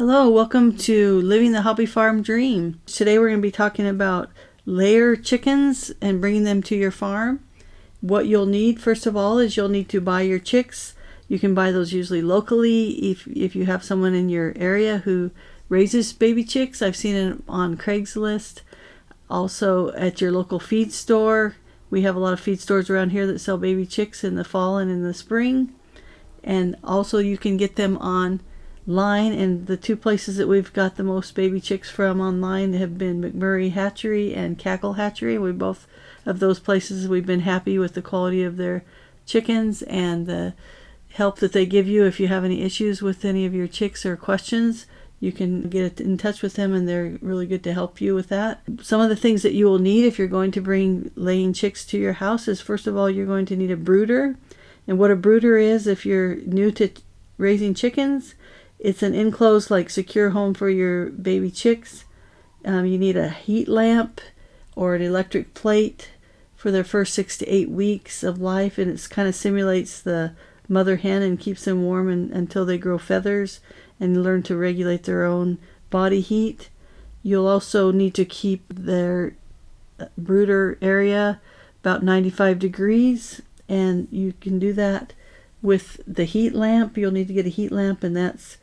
Hello, welcome to Living the Hobby Farm Dream. Today we're going to be talking about layer chickens and bringing them to your farm. What you'll need, first of all, is you'll need to buy your chicks. You can buy those usually locally if you have someone in your area who raises baby chicks. I've seen it on Craigslist. Also at your local feed store. We have a lot of feed stores around here that sell baby chicks in the fall and in the spring. And also you can get them online, and the two places that we've got the most baby chicks from online have been McMurray Hatchery and Cackle Hatchery. We both of those places, we've been happy with the quality of their chickens and the help that they give you. If you have any issues with any of your chicks or questions, you can get in touch with them and they're really good to help you with that. Some of the things that you will need if you're going to bring laying chicks to your house is, first of all, you're going to need a brooder. And what a brooder is, if you're new to raising chickens, it's an enclosed, secure home for your baby chicks. You need a heat lamp or an electric plate for their first 6 to 8 weeks of life, and it kind of simulates the mother hen and keeps them warm until they grow feathers and learn to regulate their own body heat. You'll also need to keep their brooder area about 95 degrees, and you can do that with the heat lamp. You'll need to get a heat lamp, and that's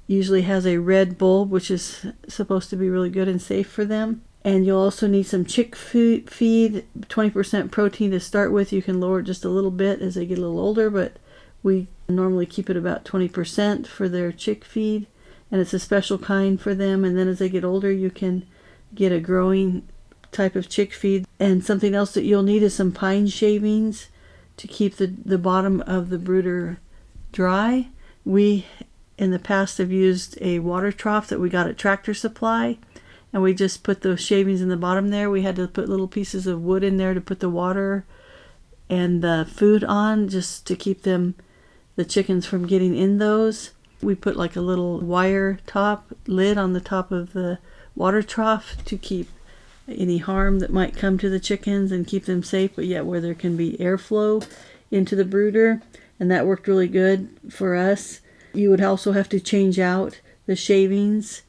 usually has a red bulb, which is supposed to be really good and safe for them. And you'll also need some chick feed, 20% protein to start with. You can lower it just a little bit as they get a little older, but we normally keep it about 20% for their chick feed, and it's a special kind for them. And then as they get older, you can get a growing type of chick feed. And something else that you'll need is some pine shavings to keep the bottom of the brooder dry. We in the past have used a water trough that we got at Tractor Supply, and we just put those shavings in the bottom there. We had to put little pieces of wood in there to put the water and the food on, just to keep the chickens from getting in those. We put a little wire top lid on the top of the water trough to keep any harm that might come to the chickens and keep them safe, but yet where there can be airflow into the brooder, and that worked really good for us. You would also have to change out the shavings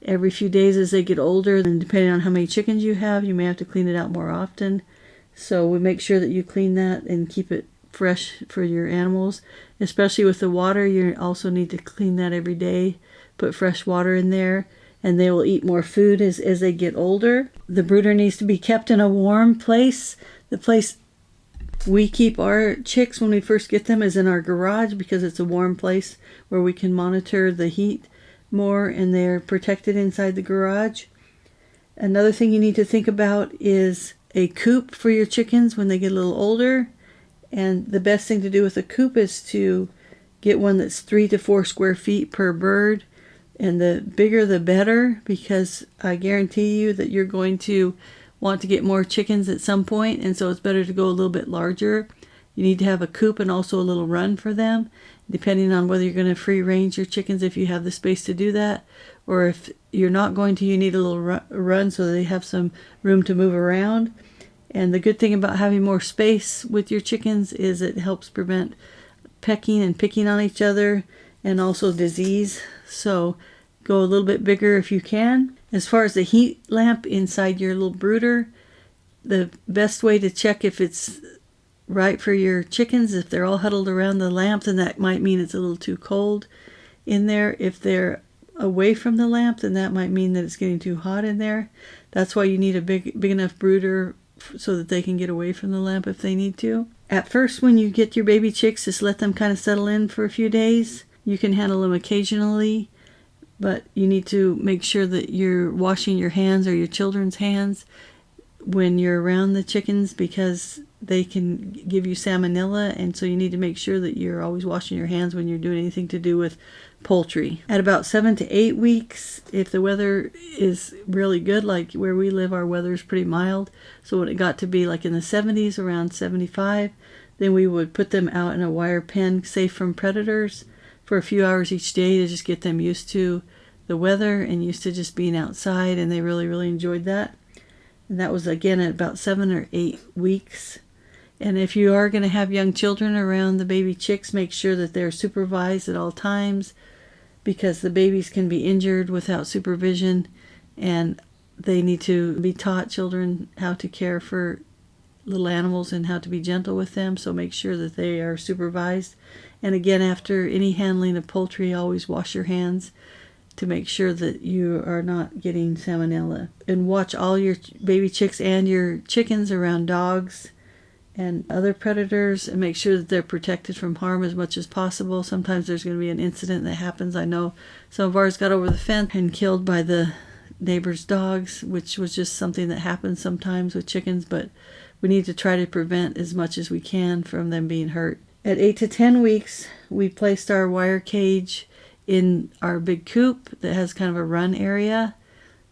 every few days as they get older, and depending on how many chickens you have, you may have to clean it out more often. So we make sure that you clean that and keep it fresh for your animals. Especially with the water, you also need to clean that every day. Put fresh water in there, and they will eat more food as they get older. The brooder needs to be kept in a warm place. The place we keep our chicks when we first get them is in our garage, because it's a warm place where we can monitor the heat more, and they're protected inside the garage. Another thing you need to think about is a coop for your chickens when they get a little older. And the best thing to do with a coop is to get one that's 3 to 4 square feet per bird. And the bigger the better, because I guarantee you that you're going to want to get more chickens at some point, and so it's better to go a little bit larger. You need to have a coop and also a little run for them, depending on whether you're going to free range your chickens, if you have the space to do that, or if you're not going to, you need a little run so they have some room to move around. And the good thing about having more space with your chickens is it helps prevent pecking and picking on each other, and also disease. So go a little bit bigger if you can. As far as the heat lamp inside your little brooder, the best way to check if it's right for your chickens, if they're all huddled around the lamp, then that might mean it's a little too cold in there. If they're away from the lamp, then that might mean that it's getting too hot in there. That's why you need a big enough brooder so that they can get away from the lamp if they need to. At first, when you get your baby chicks, just let them kind of settle in for a few days. You can handle them occasionally, but you need to make sure that you're washing your hands or your children's hands when you're around the chickens, because they can give you salmonella, and so you need to make sure that you're always washing your hands when you're doing anything to do with poultry. At about 7 to 8 weeks, if the weather is really good, like where we live, our weather is pretty mild, so when it got to be in the 70s, around 75, then we would put them out in a wire pen, safe from predators, for a few hours each day to just get them used to the weather and used to just being outside, and they really, really enjoyed that. And that was, again, at about 7 or 8 weeks. And if you are going to have young children around the baby chicks, make sure that they're supervised at all times. because the babies can be injured without supervision, and they need to be taught, children, how to care for little animals and how to be gentle with them. So make sure that they are supervised. And again, after any handling of poultry, always wash your hands to make sure that you are not getting salmonella. And watch all your baby chicks and your chickens around dogs and other predators, and make sure that they're protected from harm as much as possible. Sometimes there's going to be an incident that happens. I know some of ours got over the fence and killed by the neighbor's dogs, which was just something that happens sometimes with chickens, but we need to try to prevent as much as we can from them being hurt. At 8 to 10 weeks, we placed our wire cage in our big coop that has kind of a run area.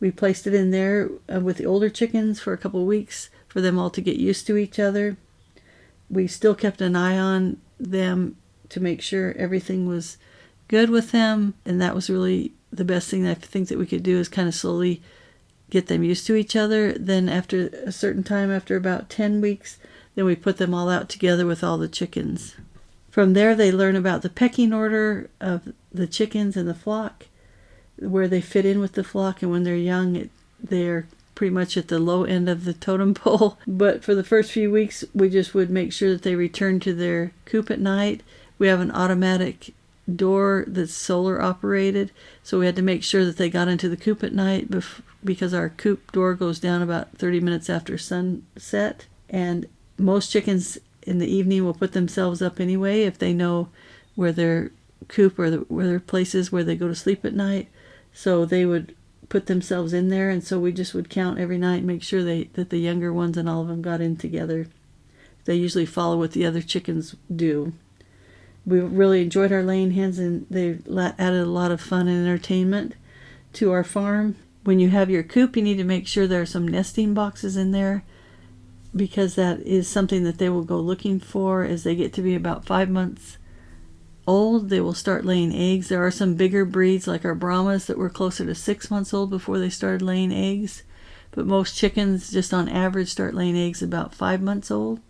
We placed it in there with the older chickens for a couple of weeks for them all to get used to each other. We still kept an eye on them to make sure everything was good with them, and that was really the best thing I think that we could do, is kind of slowly get them used to each other. Then after a certain time, after about 10 weeks, then we put them all out together with all the chickens. From there, they learn about the pecking order of the chickens in the flock, where they fit in with the flock, and when they're young, they're pretty much at the low end of the totem pole. But for the first few weeks, we just would make sure that they return to their coop at night. We have an automatic door that's solar operated, so we had to make sure that they got into the coop at night because our coop door goes down about 30 minutes after sunset. And most chickens in the evening will put themselves up anyway if they know where their coop or where their place is where they go to sleep at night. So they would put themselves in there, and so we just would count every night and make sure that the younger ones and all of them got in together. They usually follow what the other chickens do. We really enjoyed our laying hens, and they added a lot of fun and entertainment to our farm. When you have your coop, you need to make sure there are some nesting boxes in there, because that is something that they will go looking for as they get to be about 5 months old. They will start laying eggs. There are some bigger breeds like our Brahmas that were closer to 6 months old before they started laying eggs, but most chickens just on average start laying eggs about 5 months old.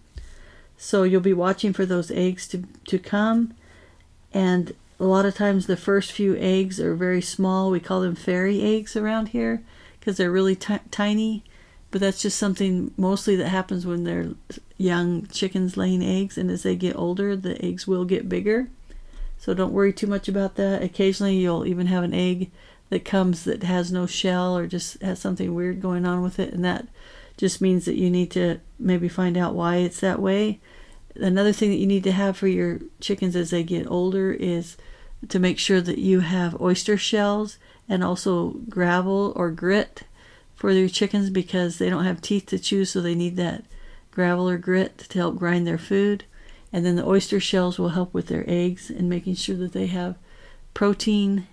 So you'll be watching for those eggs to come, and a lot of times the first few eggs are very small. We call them fairy eggs around here because they're really tiny, but that's just something mostly that happens when they're young chickens laying eggs, and as they get older, the eggs will get bigger. So don't worry too much about that. Occasionally you'll even have an egg that comes that has no shell or just has something weird going on with it, and that just means that you need to maybe find out why it's that way. Another thing that you need to have for your chickens as they get older is to make sure that you have oyster shells and also gravel or grit for your chickens, because they don't have teeth to chew, so they need that gravel or grit to help grind their food. And then the oyster shells will help with their eggs and making sure that they have protein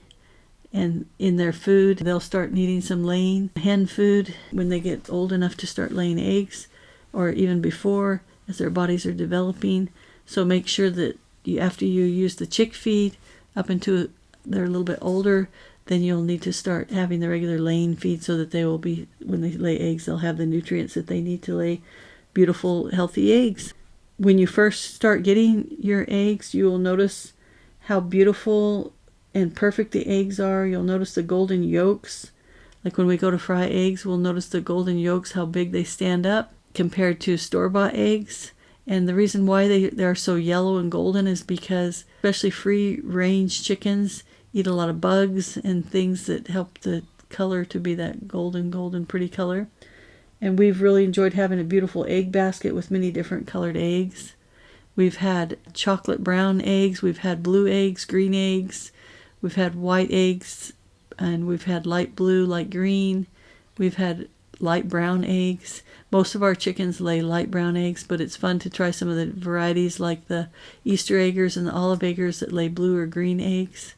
and in their food. They'll start needing some laying hen food when they get old enough to start laying eggs, or even before, as their bodies are developing. So make sure that after you use the chick feed up until they're a little bit older, then you'll need to start having the regular laying feed, so that they will be, when they lay eggs, they'll have the nutrients that they need to lay beautiful, healthy eggs. When you first start getting your eggs, you will notice how beautiful and perfect the eggs are. You'll notice the golden yolks. Like when we go to fry eggs, we'll notice the golden yolks, how big they stand up compared to store-bought eggs. And the reason why they are so yellow and golden is because especially free-range chickens eat a lot of bugs and things that help the color to be that golden pretty color. And we've really enjoyed having a beautiful egg basket with many different colored eggs. We've had chocolate brown eggs, we've had blue eggs, green eggs, we've had white eggs, and we've had light blue, light green. We've had light brown eggs. Most of our chickens lay light brown eggs, but it's fun to try some of the varieties like the Easter eggers and the olive eggers that lay blue or green eggs.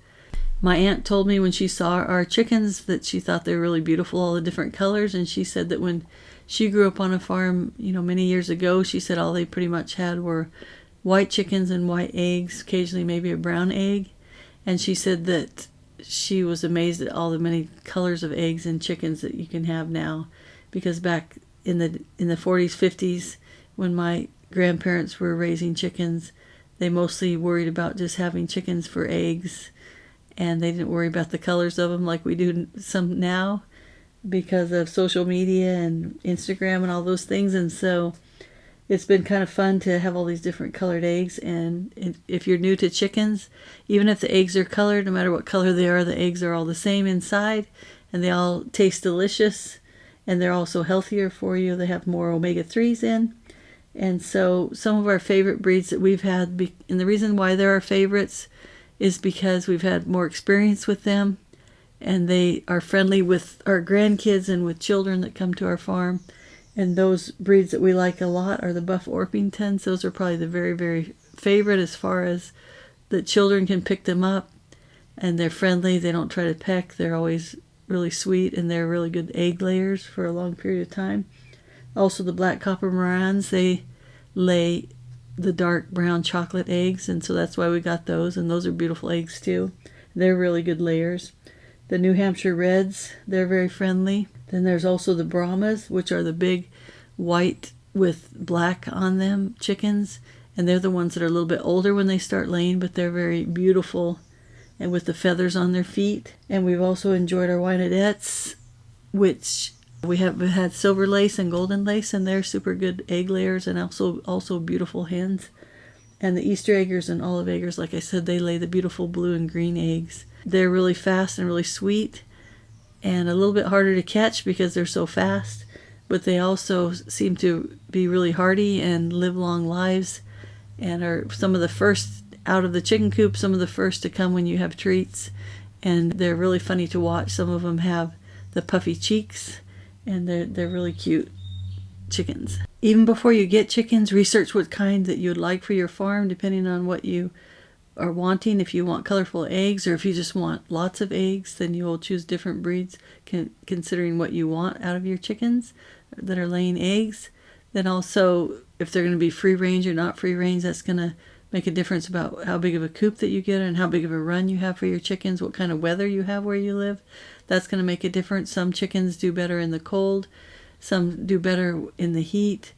My aunt told me when she saw our chickens that she thought they were really beautiful, all the different colors, and she said that when she grew up on a farm, many years ago, she said all they pretty much had were white chickens and white eggs, occasionally maybe a brown egg. And she said that she was amazed at all the many colors of eggs and chickens that you can have now, because back in the 40s, 50s, when my grandparents were raising chickens, they mostly worried about just having chickens for eggs, and they didn't worry about the colors of them like we do some now because of social media and Instagram and all those things. And so it's been kind of fun to have all these different colored eggs. And if you're new to chickens, even if the eggs are colored, no matter what color they are, the eggs are all the same inside, and they all taste delicious, and they're also healthier for you. They have more omega-3s in. And so some of our favorite breeds that we've had, and the reason why they're our favorites is because we've had more experience with them, and they are friendly with our grandkids and with children that come to our farm. And those breeds that we like a lot are the Buff Orpingtons. Those are probably the very, very favorite as far as the children can pick them up. And they're friendly. They don't try to peck. They're always really sweet, and they're really good egg layers for a long period of time. Also, the Black Copper Marans, they lay the dark brown chocolate eggs, and so that's why we got those. And those are beautiful eggs too. They're really good layers. The New Hampshire Reds, they're very friendly. Then there's also the Brahmas, which are the big white with black on them chickens. And they're the ones that are a little bit older when they start laying, but they're very beautiful and with the feathers on their feet. And we've also enjoyed our Wyandottes, which we have had silver lace and golden lace, and they're super good egg layers and also beautiful hens. And the Easter eggers and olive eggers, like I said, they lay the beautiful blue and green eggs. They're really fast and really sweet, and a little bit harder to catch because they're so fast, but they also seem to be really hardy and live long lives, and are some of the first out of the chicken coop, some of the first to come when you have treats. And they're really funny to watch. Some of them have the puffy cheeks, and they're really cute chickens. Even before you get chickens, research what kind that you'd like for your farm, depending on what you are wanting. If you want colorful eggs, or if you just want lots of eggs, then you will choose different breeds considering what you want out of your chickens that are laying eggs. Then also, if they're going to be free range or not free range, that's going to make a difference about how big of a coop that you get and how big of a run you have for your chickens, what kind of weather you have where you live. That's going to make a difference. Some chickens do better in the cold, some do better in the heat.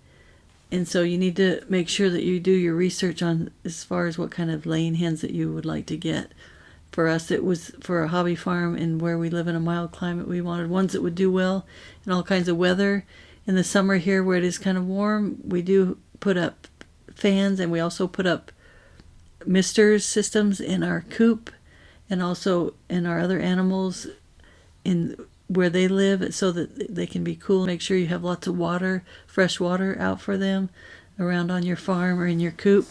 And so you need to make sure that you do your research on as far as what kind of laying hens that you would like to get. For us, it was for a hobby farm, and where we live in a mild climate, we wanted ones that would do well in all kinds of weather. In the summer here, where it is kind of warm, we do put up fans, and we also put up misters systems in our coop and also in our other animals in where they live, so that they can be cool. Make sure you have lots of water, fresh water out for them around on your farm or in your coop,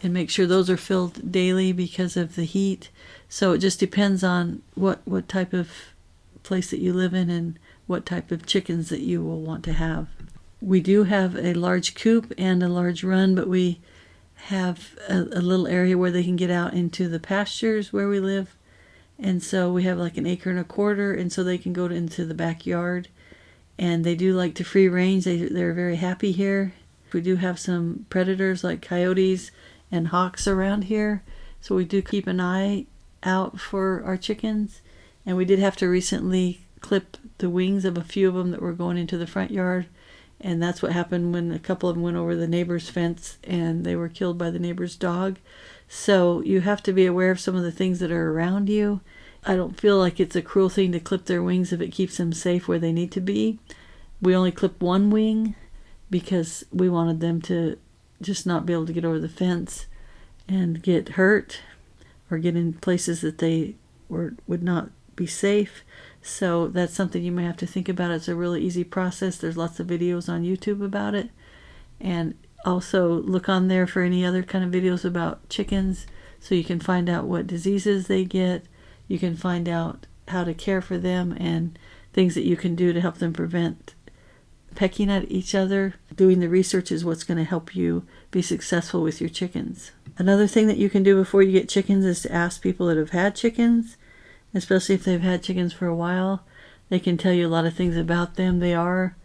and make sure those are filled daily because of the heat. So it just depends on what type of place that you live in and what type of chickens that you will want to have. We do have a large coop and a large run, but we have a little area where they can get out into the pastures where we live. And so we have like 1.25 acres, and so they can go into the backyard. And they do like to free range. They're very happy here. We do have some predators like coyotes and hawks around here, so we do keep an eye out for our chickens. And we did have to recently clip the wings of a few of them that were going into the front yard. And that's what happened when a couple of them went over the neighbor's fence and they were killed by the neighbor's dog. So you have to be aware of some of the things that are around you. I don't feel like it's a cruel thing to clip their wings if it keeps them safe where they need to be. We only clipped one wing because we wanted them to just not be able to get over the fence and get hurt or get in places that they would not be safe. So that's something you may have to think about. It's a really easy process. There's lots of videos on YouTube about it. And also look on there for any other kind of videos about chickens, so you can find out what diseases they get. You can find out how to care for them and things that you can do to help them prevent pecking at each other. Doing the research is what's going to help you be successful with your chickens. Another thing that you can do before you get chickens is to ask people that have had chickens, especially if they've had chickens for a while. They can tell you a lot of things about them. They are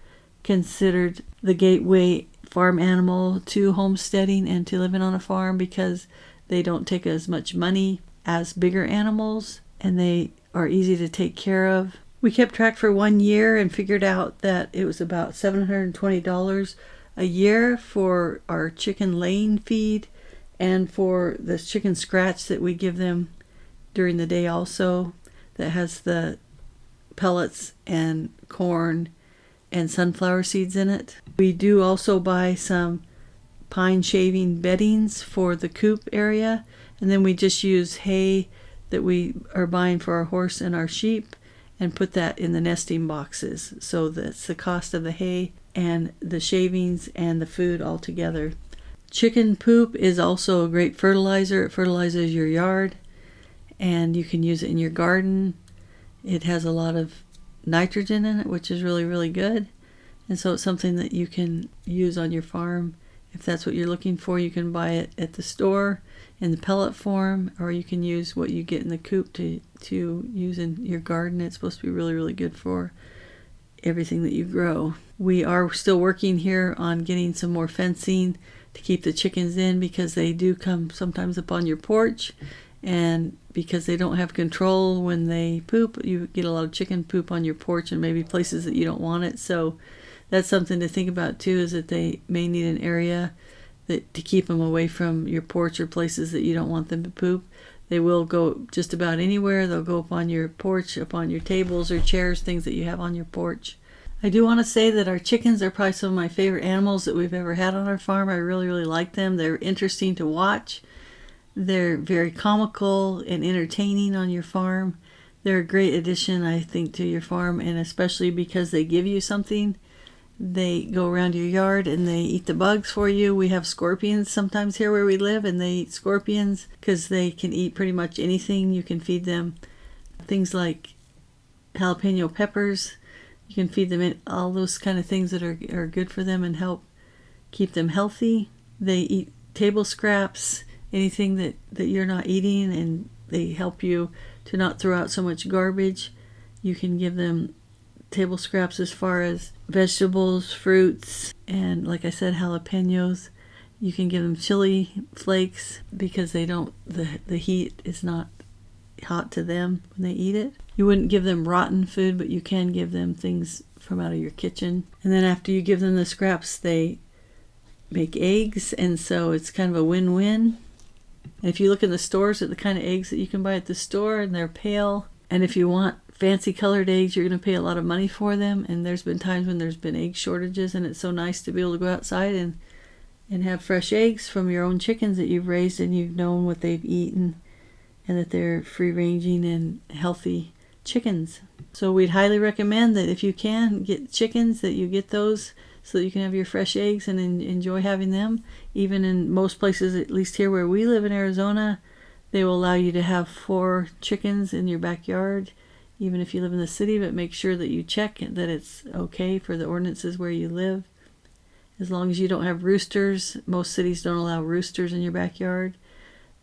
considered the gateway farm animal to homesteading and to living on a farm because they don't take as much money as bigger animals, and they are easy to take care of. We kept track for 1 year and figured out that it was about $720 a year for our chicken laying feed and for the chicken scratch that we give them during the day also that has the pellets and corn and sunflower seeds in it. We do also buy some pine shaving beddings for the coop area, and then we just use hay that we are buying for our horse and our sheep and put that in the nesting boxes. So that's the cost of the hay and the shavings and the food all together. Chicken poop is also a great fertilizer. It fertilizes your yard, and you can use it in your garden. It has a lot of nitrogen in it, which is really, really good. And so it's something that you can use on your farm. If that's what you're looking for, you can buy it at the store in the pellet form, or you can use what you get in the coop to use in your garden. It's supposed to be really, really good for everything that you grow. We are still working here on getting some more fencing to keep the chickens in, because they do come sometimes up on your porch, and because they don't have control when they poop, you get a lot of chicken poop on your porch and maybe places that you don't want it. So that's something to think about too, is that they may need an area that to keep them away from your porch or places that you don't want them to poop. They will go just about anywhere. They'll go up on your porch, up on your tables or chairs, things that you have on your porch. I do want to say that our chickens are probably some of my favorite animals that we've ever had on our farm. I really, really like them. They're interesting to watch. They're very comical and entertaining on your farm. They're a great addition, I think, to your farm, and especially because they give you something. They go around your yard and they eat the bugs for you. We have scorpions sometimes here where we live, and they eat scorpions because they can eat pretty much anything. You can feed them things like jalapeno peppers. You can feed them in all those kind of things that are good for them and help keep them healthy. They eat table scraps, anything that you're not eating, and they help you to not throw out so much garbage. You can give them table scraps as far as vegetables, fruits, and like I said, jalapenos. You can give them chili flakes because they don't, the heat is not hot to them when they eat it. You wouldn't give them rotten food, but you can give them things from out of your kitchen. And then after you give them the scraps, they make eggs, and so it's kind of a win-win. And if you look in the stores at the kind of eggs that you can buy at the store, and they're pale, and if you want fancy colored eggs, you're going to pay a lot of money for them. And there's been times when there's been egg shortages, and it's so nice to be able to go outside and have fresh eggs from your own chickens that you've raised, and you've known what they've eaten, and that they're free-ranging and healthy chickens. So we'd highly recommend that if you can get chickens, that you get those so that you can have your fresh eggs and enjoy having them. Even in most places, at least here where we live in Arizona, they will allow you to have 4 chickens in your backyard, even if you live in the city, but make sure that you check that it's okay for the ordinances where you live. As long as you don't have roosters, most cities don't allow roosters in your backyard,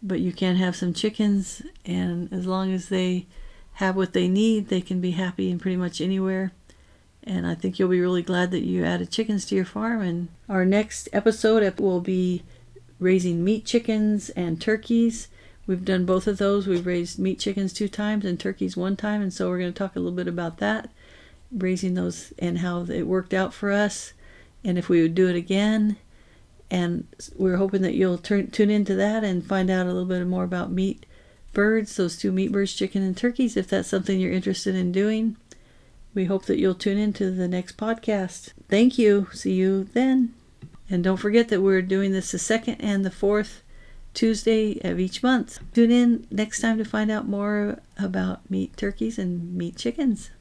but you can have some chickens, and as long as they have what they need, they can be happy in pretty much anywhere. And I think you'll be really glad that you added chickens to your farm. And our next episode will be raising meat chickens and turkeys. We've done both of those. We've raised meat chickens 2 times and turkeys 1 time. And so we're going to talk a little bit about that, raising those and how it worked out for us, and if we would do it again. And we're hoping that you'll tune into that and find out a little bit more about meat birds, those 2 meat birds, chicken and turkeys, if that's something you're interested in doing. We hope that you'll tune into the next podcast. Thank you. See you then. And don't forget that we're doing this the 2nd and the 4th Tuesday of each month. Tune in next time to find out more about meat turkeys and meat chickens.